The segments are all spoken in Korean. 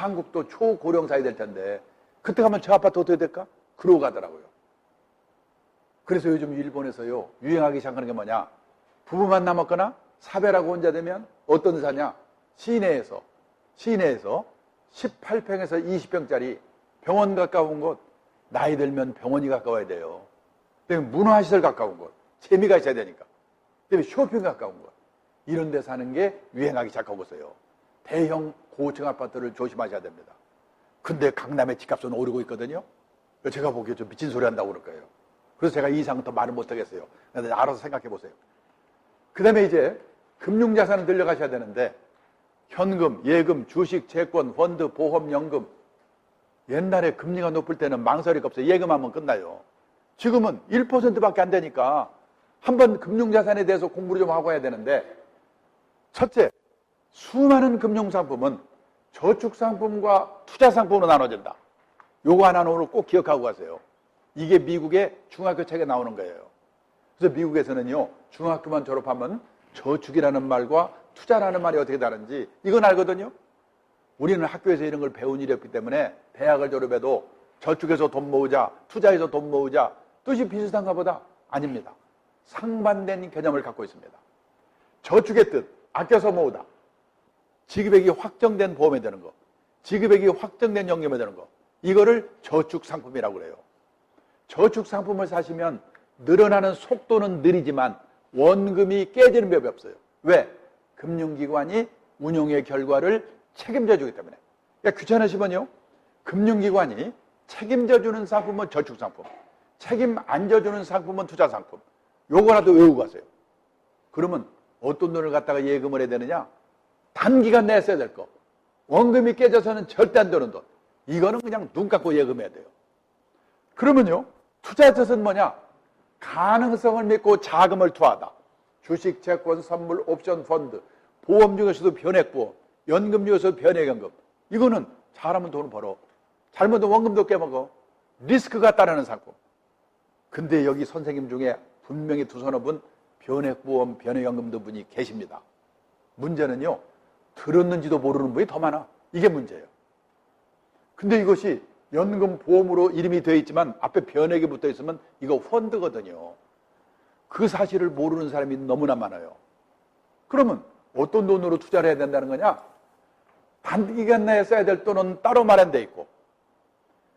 한국도 초고령 사회 될 텐데 그때 가면 저 아파트 어떻게 될까? 그러고 가더라고요. 그래서 요즘 일본에서요 유행하기 시작하는 게 뭐냐, 부부만 남았거나 사별하고 혼자 되면 어떤 사냐, 시내에서 18평에서 20평짜리 병원 가까운 곳, 나이 들면 병원이 가까워야 돼요. 그다음에 문화시설 가까운 곳, 재미가 있어야 되니까. 그다음에 쇼핑 가까운 곳, 이런 데 사는 게 유행하기 시작하고 있어요. 대형 고층 아파트를 조심하셔야 됩니다. 근데 강남의 집값은 오르고 있거든요. 제가 보기에 좀 미친 소리 한다고 그럴 거예요. 그래서 제가 이 이상은 더 말을 못 하겠어요. 알아서 생각해 보세요. 그 다음에 이제 금융자산을 들려가셔야 되는데, 현금, 예금, 주식, 채권, 펀드, 보험, 연금. 옛날에 금리가 높을 때는 망설이가 없어요. 예금하면 끝나요. 지금은 1%밖에 안 되니까 한번 금융자산에 대해서 공부를 좀 하고 해야 되는데, 첫째, 수많은 금융상품은 저축상품과 투자상품으로 나눠진다. 요거 하나는 오늘 꼭 기억하고 가세요. 이게 미국의 중학교 책에 나오는 거예요. 그래서 미국에서는요, 중학교만 졸업하면 저축이라는 말과 투자라는 말이 어떻게 다른지 이건 알거든요. 우리는 학교에서 이런 걸 배운 일이 없기 때문에 대학을 졸업해도 저축해서 돈 모으자, 투자해서 돈 모으자, 뜻이 비슷한가 보다. 아닙니다. 상반된 개념을 갖고 있습니다. 저축의 뜻, 아껴서 모으다. 지급액이 확정된 보험에 드는 거, 지급액이 확정된 연금에 드는 거, 이거를 저축상품이라고 그래요. 저축상품을 사시면 늘어나는 속도는 느리지만 원금이 깨지는 법이 없어요. 왜? 금융기관이 운용의 결과를 책임져 주기 때문에. 그러니까 귀찮으시면요, 금융기관이 책임져 주는 상품은 저축상품, 책임 안 져주는 상품은 투자상품. 요거라도 외우고 가세요. 그러면 어떤 돈을 갖다가 예금을 해야 되느냐? 단기간 내에 써야 될 거. 원금이 깨져서는 절대 안 되는 돈. 이거는 그냥 눈 감고 예금해야 돼요. 그러면요, 투자의 뜻은 뭐냐? 가능성을 믿고 자금을 투하하다. 주식, 채권, 선물, 옵션, 펀드, 보험 중에서도 변액보험, 연금 중에서도 변액연금. 이거는 잘하면 돈을 벌어. 잘못하면 원금도 깨먹어. 리스크가 따르는 상품. 근데 여기 선생님 중에 분명히 두 서너 분 변액보험, 변액연금도 분이 계십니다. 문제는요, 들었는지도 모르는 분이 더 많아. 이게 문제예요. 근데 이것이 연금 보험으로 이름이 되어 있지만 앞에 변액이 붙어 있으면 이거 펀드거든요. 그 사실을 모르는 사람이 너무나 많아요. 그러면 어떤 돈으로 투자를 해야 된다는 거냐? 단기간 내에 써야 될 돈은 따로 마련되어 있고,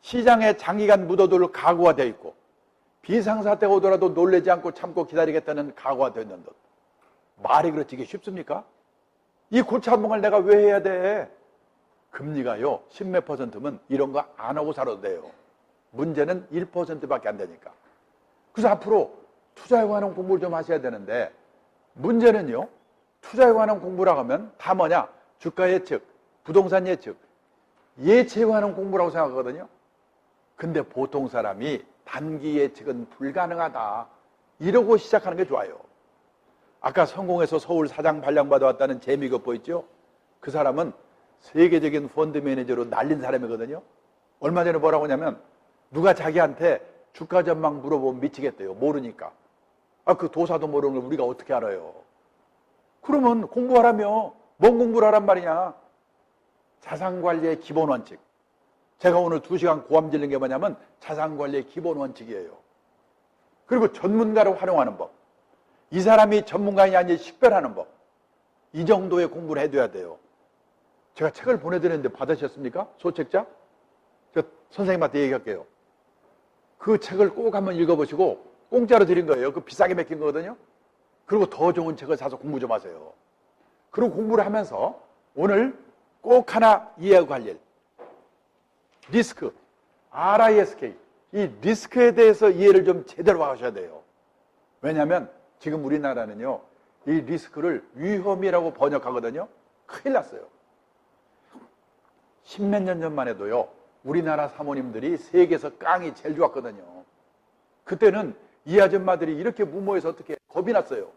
시장에 장기간 묻어둘 각오가 되어 있고, 비상사태가 오더라도 놀라지 않고 참고 기다리겠다는 각오가 되어 있는 돈. 말이 그렇지 이게 쉽습니까? 이 골차분을 내가 왜 해야 돼? 금리가요 10몇 %면 이런 거 안 하고 살아도 돼요. 문제는 1%밖에 안 되니까. 그래서 앞으로 투자에 관한 공부를 좀 하셔야 되는데, 문제는요, 투자에 관한 공부라고 하면 다 뭐냐? 주가 예측, 부동산 예측, 예측에 관한 공부라고 생각하거든요. 근데 보통 사람이 단기 예측은 불가능하다, 이러고 시작하는 게 좋아요. 아까 성공해서 서울 사장 발령 받아왔다는 재미가 보였죠? 그 사람은 세계적인 펀드 매니저로 날린 사람이거든요. 얼마 전에 뭐라고 하냐면, 누가 자기한테 주가 전망 물어보면 미치겠대요. 모르니까. 그 도사도 모르는 걸 우리가 어떻게 알아요? 그러면 공부하라며. 뭔 공부를 하란 말이냐? 자산관리의 기본 원칙. 제가 오늘 2시간 고함 질린 게 뭐냐면 자산관리의 기본 원칙이에요. 그리고 전문가를 활용하는 법. 이 사람이 전문가이냐 아닌지 식별하는 법. 이 정도의 공부를 해둬야 돼요. 제가 책을 보내드렸는데 받으셨습니까? 소책자? 저 선생님한테 얘기할게요. 그 책을 꼭 한번 읽어보시고, 공짜로 드린 거예요. 그 비싸게 맡긴 거거든요. 그리고 더 좋은 책을 사서 공부 좀 하세요. 그리고 공부를 하면서 오늘 꼭 하나 이해하고 할 일. 리스크, RISK. 이 리스크에 대해서 이해를 좀 제대로 하셔야 돼요. 왜냐하면 지금 우리나라는요, 이 리스크를 위험이라고 번역하거든요. 큰일 났어요. 10몇 년 전만 해도요, 우리나라 사모님들이 세계에서 깡이 제일 좋았거든요. 그때는 이 아줌마들이 이렇게 무모해서 어떻게 겁이 났어요.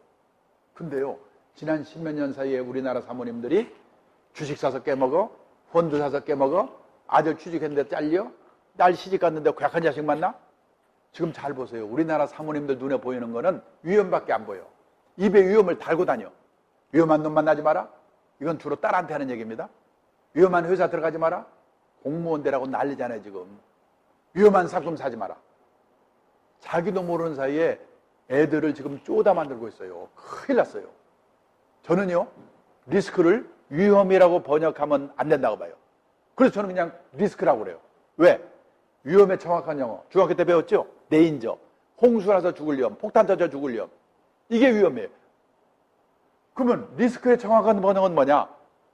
근데요, 지난 10몇 년 사이에 우리나라 사모님들이 주식 사서 깨먹어, 펀드 사서 깨먹어, 아들 취직했는데 잘려, 딸 시집 갔는데 고약한 자식 만나? 지금 잘 보세요. 우리나라 사모님들 눈에 보이는 거는 위험밖에 안 보여. 입에 위험을 달고 다녀. 위험한 놈 만나지 마라. 이건 주로 딸한테 하는 얘기입니다. 위험한 회사 들어가지 마라. 공무원대라고 난리잖아요, 지금. 위험한 상품 사지 마라. 자기도 모르는 사이에 애들을 지금 쪼다 만들고 있어요. 큰일 났어요. 저는요, 리스크를 위험이라고 번역하면 안 된다고 봐요. 그래서 저는 그냥 리스크라고 그래요. 왜? 위험의 정확한 영어. 중학교 때 배웠죠? 데인저. 홍수 나서 죽을 위험, 폭탄 터져 죽을 위험. 이게 위험이에요. 그러면 리스크의 정확한 번역은 뭐냐?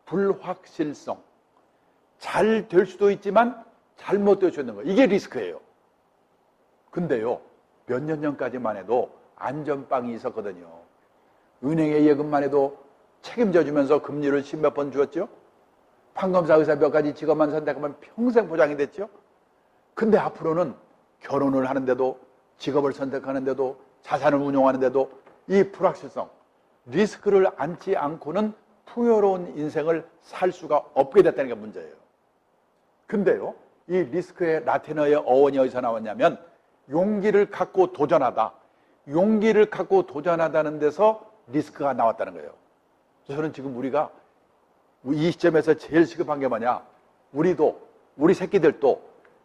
불확실성. 잘 될 수도 있지만 잘못될 수 있는 거. 이게 리스크예요. 근데요, 몇 년 전까지만 해도 안전빵이 있었거든요. 은행의 예금만 해도 책임져 주면서 금리를 10몇 번 주었죠. 판검사, 의사 몇 가지 직업만 선택하면 평생 보장이 됐죠. 근데 앞으로는 결혼을 하는데도, 직업을 선택하는데도, 자산을 운용하는데도 이 불확실성, 리스크를 안지 않고는 풍요로운 인생을 살 수가 없게 됐다는 게 문제예요. 근데요, 이 리스크의 라틴어의 어원이 어디서 나왔냐면 용기를 갖고 도전하다. 용기를 갖고 도전하다는 데서 리스크가 나왔다는 거예요. 저는 지금 우리가 이 시점에서 제일 시급한 게 뭐냐? 우리 새끼들도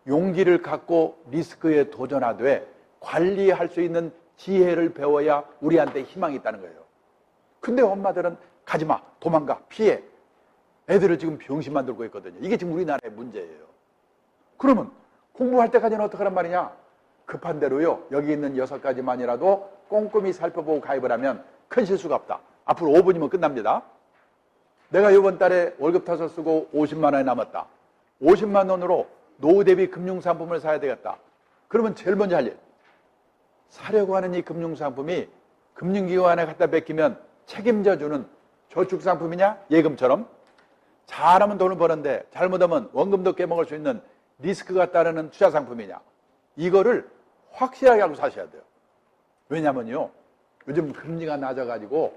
용기를 갖고 리스크에 도전하되 관리할 수 있는 지혜를 배워야 우리한테 희망이 있다는 거예요. 근데 엄마들은 가지마, 도망가, 피해. 애들을 지금 병신 만들고 있거든요. 이게 지금 우리나라의 문제예요. 그러면 공부할 때까지는 어떻게 하란 말이냐? 급한 대로요, 여기 있는 6가지만이라도 꼼꼼히 살펴보고 가입을 하면 큰 실수가 없다. 앞으로 5분이면 끝납니다. 내가 이번 달에 월급 타서 쓰고 50만 원이 남았다. 50만 원으로 노후 대비 금융상품을 사야 되겠다. 그러면 제일 먼저 할 일. 사려고 하는 이 금융상품이 금융기관에 갖다 맡기면 책임져주는 저축상품이냐? 예금처럼. 잘하면 돈을 버는데 잘못하면 원금도 깨먹을 수 있는 리스크가 따르는 투자상품이냐? 이거를 확실하게 하고 사셔야 돼요. 왜냐면요, 요즘 금리가 낮아가지고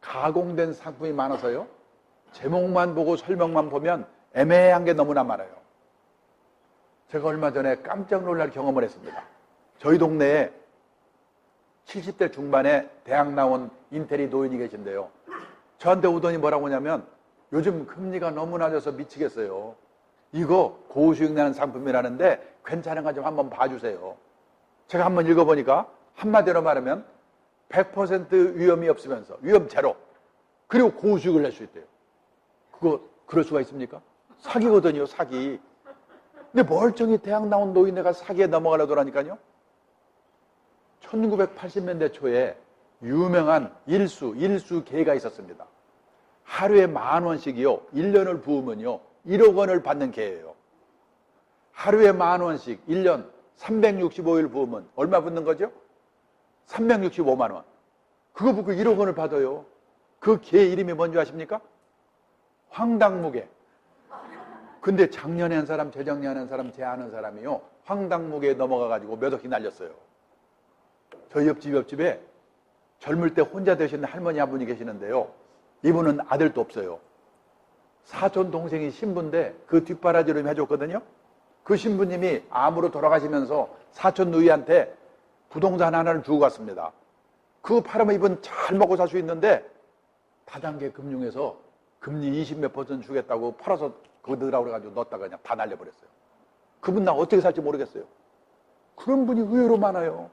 가공된 상품이 많아서요, 제목만 보고 설명만 보면 애매한 게 너무나 많아요. 제가 얼마 전에 깜짝 놀랄 경험을 했습니다. 저희 동네에 70대 중반에 대학 나온 인테리 노인이 계신데요. 저한테 오더니 뭐라고 하냐면 요즘 금리가 너무 낮아서 미치겠어요. 이거 고수익 나는 상품이라는데 괜찮은가 좀 한번 봐주세요. 제가 한번 읽어보니까 한마디로 말하면 100% 위험이 없으면서 위험 제로, 그리고 고수익을 낼 수 있대요. 그럴 수가 있습니까? 사기거든요, 사기. 근데 멀쩡히 대학 나온 노인네가 사기에 넘어가려고 하니까요. 1980년대 초에 유명한 일수계가 있었습니다. 하루에 10,000원씩이요, 1년을 부으면요 1억 원을 받는 계예요. 하루에 10,000원씩 1년 365일 부으면 얼마 붙는 거죠? 365만 원. 그거 붓고 1억 원을 받아요. 그 개 이름이 뭔지 아십니까? 황당무계. 근데 작년에 한 사람, 재작년에 한 사람, 제 아는 사람이요, 황당무계에 넘어가가지고 몇 억씩 날렸어요. 저희 옆집에 젊을 때 혼자 되시는 할머니 한 분이 계시는데요. 이분은 아들도 없어요. 사촌 동생이 신부인데 그 뒷바라지로 해줬거든요. 그 신부님이 암으로 돌아가시면서 사촌 누이한테 부동산 하나를 주고 갔습니다. 그거 팔으면 이분 잘 먹고 살 수 있는데 다단계 금융에서 금리 20 몇 % 주겠다고 팔아서 그거 넣으라고 그래가지고 넣었다가 그냥 다 날려버렸어요. 그분 나 어떻게 살지 모르겠어요. 그런 분이 의외로 많아요.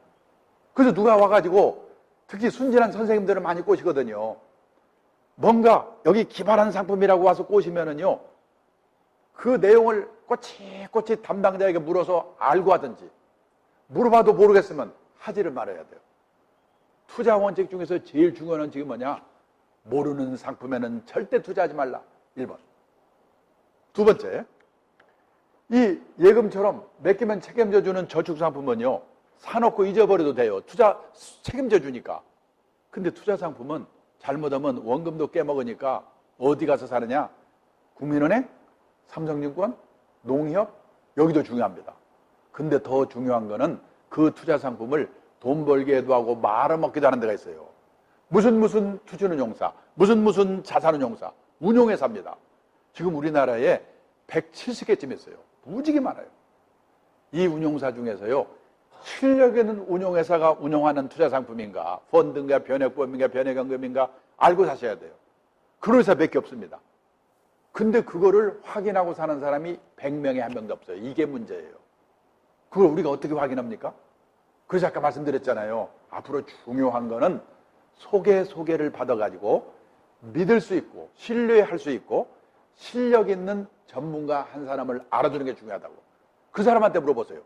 그래서 누가 와가지고 특히 순진한 선생님들은 많이 꼬시거든요. 뭔가 여기 기발한 상품이라고 와서 꼬시면은요, 그 내용을 꼬치꼬치 담당자에게 물어서 알고 하든지, 물어봐도 모르겠으면 하지를 말아야 돼요. 투자 원칙 중에서 제일 중요한 원칙이 뭐냐? 모르는 상품에는 절대 투자하지 말라. 1번. 두 번째, 이 예금처럼 맡기면 책임져주는 저축상품은요, 사놓고 잊어버려도 돼요. 투자 책임져 주니까. 근데 투자상품은 잘못하면 원금도 깨먹으니까 어디 가서 사느냐? 국민은행, 삼성증권, 농협, 여기도 중요합니다. 근데 더 중요한 거는 그 투자상품을 돈 벌게도 하고 말아먹기도 하는 데가 있어요. 무슨 투자운용사, 무슨 자산운용사, 운용회사입니다. 지금 우리나라에 170개쯤 있어요. 무지개 많아요. 이 운용사 중에서요, 실력 있는 운용회사가 운영하는 투자상품인가, 펀드인가, 변액보험인가, 변액연금인가 알고 사셔야 돼요. 그런 회사 몇 개 없습니다. 근데 그거를 확인하고 사는 사람이 100명에 한 명도 없어요. 이게 문제예요. 그걸 우리가 어떻게 확인합니까? 그래서 아까 말씀드렸잖아요. 앞으로 중요한 거는 소개를 받아가지고 믿을 수 있고 신뢰할 수 있고 실력 있는 전문가 한 사람을 알아두는 게 중요하다고. 그 사람한테 물어보세요.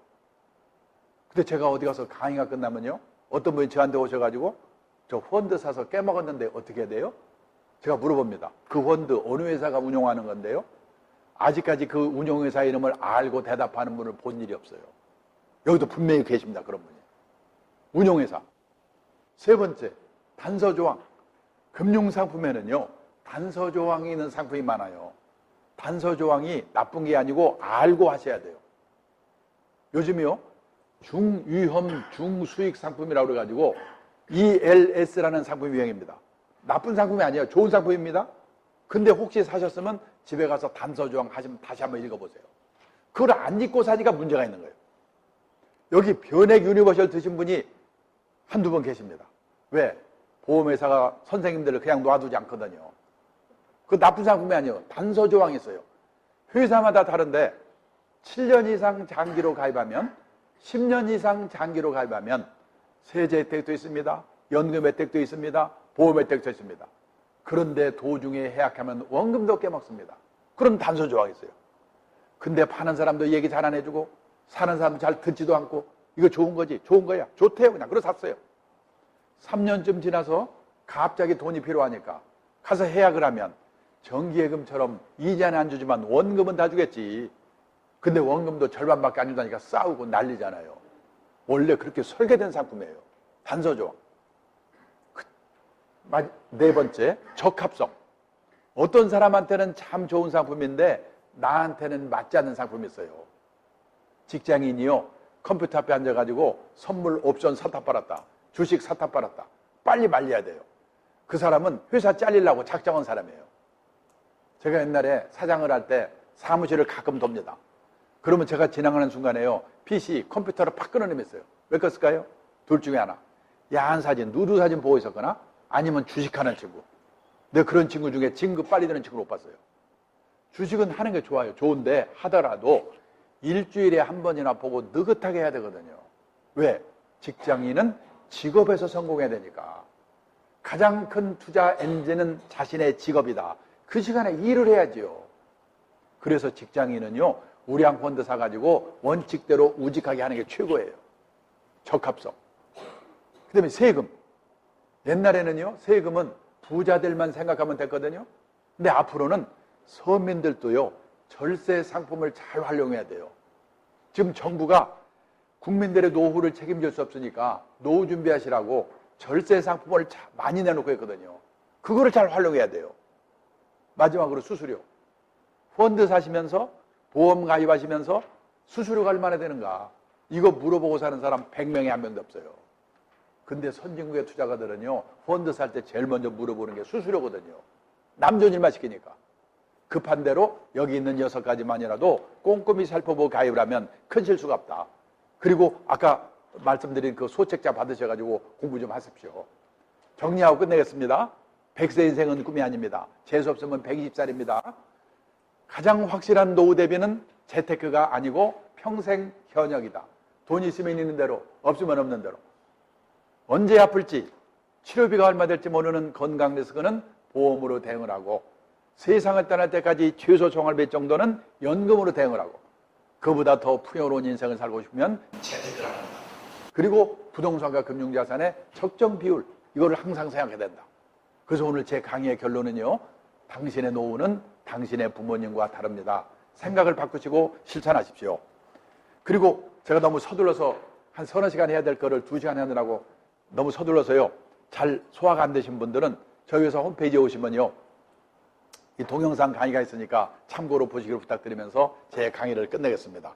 근데 제가 어디 가서 강의가 끝나면요, 어떤 분이 저한테 오셔가지고 저 펀드 사서 깨먹었는데 어떻게 해야 돼요? 제가 물어봅니다. 그 펀드 어느 회사가 운영하는 건데요? 아직까지 그 운영회사 이름을 알고 대답하는 분을 본 일이 없어요. 여기도 분명히 계십니다. 그런 분이. 운영회사. 세 번째, 단서조항. 금융상품에는요, 단서조항이 있는 상품이 많아요. 단서조항이 나쁜 게 아니고 알고 하셔야 돼요. 요즘이요, 중위험, 중수익 상품이라고 그래가지고 ELS라는 상품이 유행입니다. 나쁜 상품이 아니에요. 좋은 상품입니다. 근데 혹시 사셨으면 집에 가서 단서조항 하시면 다시 한번 읽어보세요. 그걸 안 읽고 사니까 문제가 있는 거예요. 여기 변액 유니버셜 드신 분이 한두 번 계십니다. 왜? 보험회사가 선생님들을 그냥 놔두지 않거든요. 그 나쁜 상품이 아니에요. 단서조항이 있어요. 회사마다 다른데 7년 이상 장기로 가입하면, 10년 이상 장기로 가입하면 세제 혜택도 있습니다. 연금 혜택도 있습니다. 보험 혜택도 있습니다. 그런데 도중에 해약하면 원금도 깨먹습니다. 그런 단서조항이 있어요. 근데 파는 사람도 얘기 잘 안 해주고 사는 사람도 잘 듣지도 않고 이거 좋은 거지, 좋은 거야, 좋대요, 그냥. 그래서 샀어요. 3년쯤 지나서 갑자기 돈이 필요하니까 가서 해약을 하면 정기예금처럼 이자는 안 주지만 원금은 다 주겠지. 근데 원금도 절반밖에 안 준다니까 싸우고 난리잖아요. 원래 그렇게 설계된 상품이에요. 단서조항. 네 번째, 적합성. 어떤 사람한테는 참 좋은 상품인데 나한테는 맞지 않는 상품이 있어요. 직장인이요, 컴퓨터 앞에 앉아가지고 선물 옵션 사탑 팔았다, 주식 사탑 팔았다, 빨리 말려야 돼요. 그 사람은 회사 잘리려고 작정한 사람이에요. 제가 옛날에 사장을 할 때 사무실을 가끔 돕니다. 그러면 제가 지나가는 순간에요, PC, 컴퓨터를 팍 끊어내면서요. 왜 껐을까요? 둘 중에 하나. 야한 사진, 누드 사진 보고 있었거나 아니면 주식하는 친구. 내가 그런 친구 중에 진급 빨리 되는 친구를 못 봤어요. 주식은 하는 게 좋아요. 좋은데 하더라도 일주일에 한 번이나 보고 느긋하게 해야 되거든요. 왜? 직장인은 직업에서 성공해야 되니까. 가장 큰 투자 엔진은 자신의 직업이다. 그 시간에 일을 해야지요. 그래서 직장인은요, 우량 펀드 사가지고 원칙대로 우직하게 하는 게 최고예요. 적합성. 그 다음에 세금. 옛날에는요, 세금은 부자들만 생각하면 됐거든요. 근데 앞으로는 서민들도요, 절세 상품을 잘 활용해야 돼요. 지금 정부가 국민들의 노후를 책임질 수 없으니까 노후 준비하시라고 절세 상품을 많이 내놓고 있거든요. 그거를 잘 활용해야 돼요. 마지막으로 수수료. 펀드 사시면서 보험 가입하시면서 수수료가 얼마나 되는가, 이거 물어보고 사는 사람 100명에 한 명도 없어요. 근데 선진국의 투자가들은요, 펀드 살 때 제일 먼저 물어보는 게 수수료거든요. 남 좋은 일만 시키니까. 급한 대로 여기 있는 6가지만이라도 꼼꼼히 살펴보고 가입을 하면 큰 실수가 없다. 그리고 아까 말씀드린 그 소책자 받으셔가지고 공부 좀 하십시오. 정리하고 끝내겠습니다. 100세 인생은 꿈이 아닙니다. 재수 없으면 120살입니다. 가장 확실한 노후 대비는 재테크가 아니고 평생 현역이다. 돈 있으면 있는 대로, 없으면 없는 대로. 언제 아플지, 치료비가 얼마 될지 모르는 건강 리스크는 보험으로 대응을 하고, 세상을 떠날 때까지 최소 생활비 정도는 연금으로 대응을 하고, 그보다 더 풍요로운 인생을 살고 싶으면 재테크를 한다. 그리고 부동산과 금융자산의 적정 비율, 이거를 항상 생각해야 된다. 그래서 오늘 제 강의의 결론은요, 당신의 노후는 당신의 부모님과 다릅니다. 생각을 바꾸시고 실천하십시오. 그리고 제가 너무 서둘러서 한 서너 시간 해야 될 거를 2시간 하느라고 너무 서둘러서요, 잘 소화가 안 되신 분들은 저희 회사 홈페이지에 오시면요, 이 동영상 강의가 있으니까 참고로 보시기를 부탁드리면서 제 강의를 끝내겠습니다.